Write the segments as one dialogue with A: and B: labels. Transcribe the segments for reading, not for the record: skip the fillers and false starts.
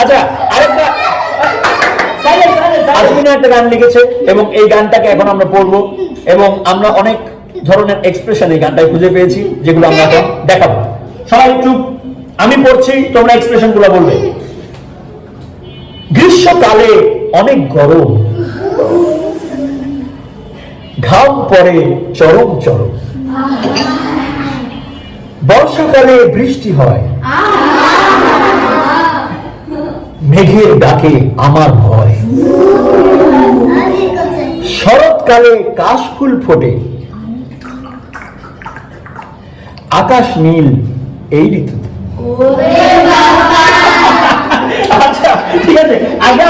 A: আচ্ছা আরেকটা আজমিনা একটা গান লিখেছে এবং এই গানটাকে এখন আমরা পড়বো এবং আমরা অনেক ধরনের এক্সপ্রেশন এই গানটায় খুঁজে পেয়েছি যেগুলো আমরা এখন দেখাবো। সবাই একটু আমি পড়ছি, তোমরা এক্সপ্রেশন গুলো বলবে। গ্রীষ্মকালে অনেক গরম, ঘাম পড়ে চরম চরম, বর্ষাকালে বৃষ্টি হয়, মেঘের ডাকে আমার ভয়, শরৎকালে কাশফুল ফোটে, আকাশ নীল এই ঋতুতে। আচ্ছা ঠিক আছে, আগে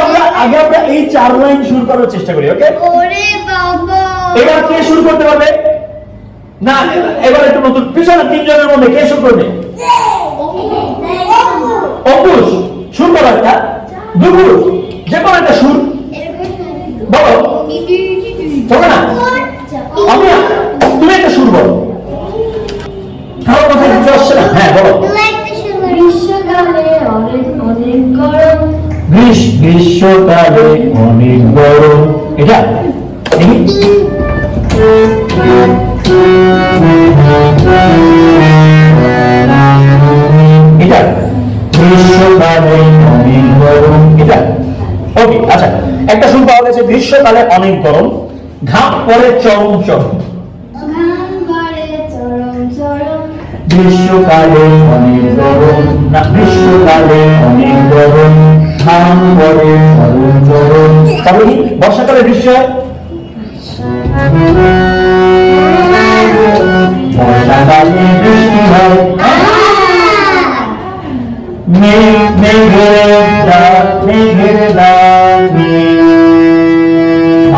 A: আমরা এই 4 লাইন শুরু করার চেষ্টা করি। ওকে, এবার কে শুরু করতে পারবে? না এবার একটু নতুন পিছনে 3 জনের মধ্যে কে শুরু করবে? অঙ্কুশ শুরু করো, একটা দুপুর যে কোনো একটা সুর বলো। বলো না, আমি তুমি একটা সুর বলো, কারো মাথায় কিছু আসছে না। হ্যাঁ বলো।
B: গ্রীষ্মকালে অনেক অনেক গরম,
A: গ্রীষ্মকালে অনেক গরম, এটা এটা গ্রীষ্মকালে অনেক গরম, এটা ওকে। আচ্ছা একটা সুর পাওয়া গেছে, গ্রীষ্মকালে অনেক গরম, ঘাম পড়ে চরম চরম, গ্রীষ্মকালে অনেক গরম, না গ্রীষ্মকালে অনেক গরম, ঘাম পড়ে চরম চরম। তাহলে কি বর্ষাকালে বৃষ্টি হয়? বর্ষাকালে বৃষ্টি হয়, মেঘের ডাকে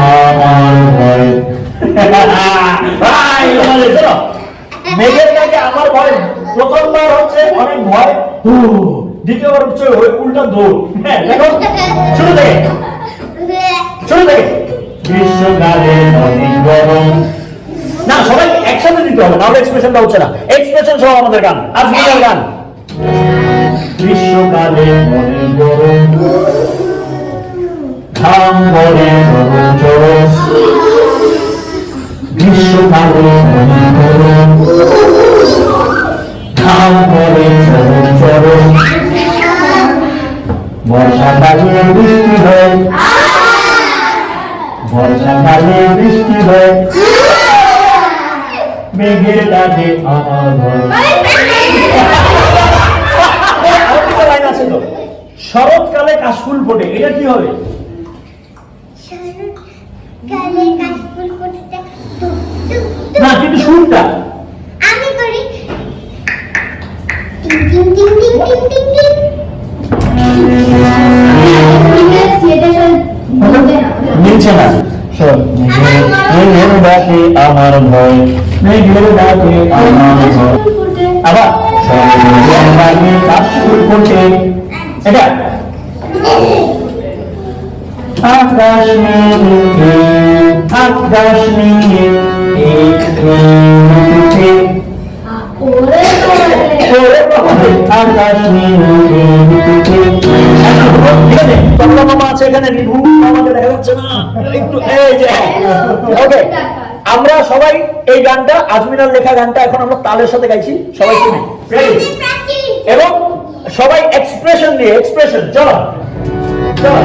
A: আমার ভয়। মেঘের ডাকে আমার ভয় প্রথমবার হচ্ছে অনেক ভয়, দ্বিতীয়বার হচ্ছে ওই উল্টা দৌড়। হ্যাঁ দেখো শুরু থেকে গ্রীষ্মকালে অনেক গরম। না সবাই একসাথে দিতে হবে, নাহলে এক্সপ্রেশনটা হচ্ছে না। এক্সপ্রেশন সহ আমাদের গান, আজকের গান। গ্রীষ্মকালে অনেক গরম, ঘাম পড়ে চরম চরম, গ্রীষ্মকালে অনেক গরম, ঘাম পড়ে চরম চরম, বর্ষাকালে বৃষ্টি হয়, বর্ষাকালে বৃষ্টি হয়, মেঘের ডাকে আমার ভয়। লাইন আছে তো, শরৎকালে কাশফুল ফোটে, এটা কি হবে? না কিন্তু সুরটা
B: আমি করি টিং টিং টিং টিং টিং টিং টিং।
A: মিলছে না। মেঘের ডাকে আমার ভয়, মেঘের ডাকে আমার ভয়, আবার শরতের ডাকে কাশফুল ফোটে, এটা আকাশ নীল, আকাশ নীল আকাশ নীল। তবলা মামা আছে এখানে, রিভু মামাকে দেখা যাচ্ছে না একটু, এই যে ওকে। আমরা সবাই এই গানটা, আজমিনার লেখা গানটা এখন আমরা তালের সাথে গাইছি, সবাই শুনি এবং সবাই এক্সপ্রেশন দিয়ে, এক্সপ্রেশন। চলো চলো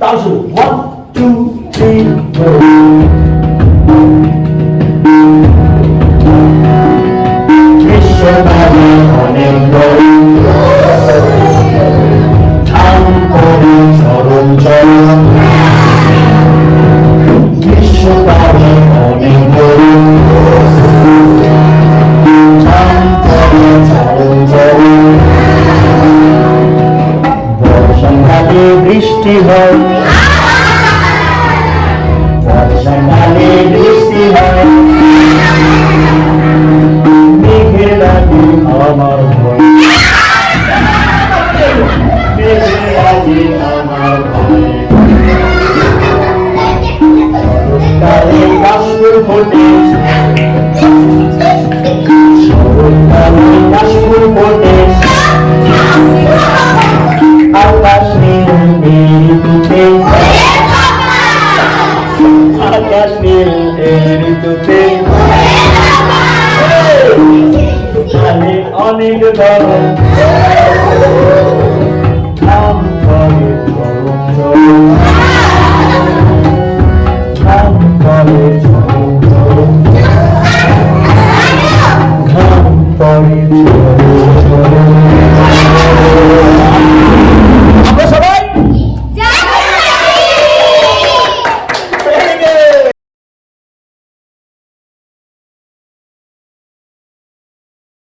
A: তাল শুরু, 1 2 3 4। গ্রীষ্মকালে অনেক গরম, ঘাম পড়ে চরম চরম, গ্রীষ্মকালে অনেক গরম, ঘাম পড়ে চরম চরম, বর্ষাকালে বৃষ্টি হয়, বর্ষাকালে বৃষ্টি হয়, মেঘের ডাকে আমার ভয়, মেঘের ডাকে আমার ভয়, শরৎকালে কাশফুল ফোটে, শরৎকালে কাশফুল ফোটে, অনেক গরম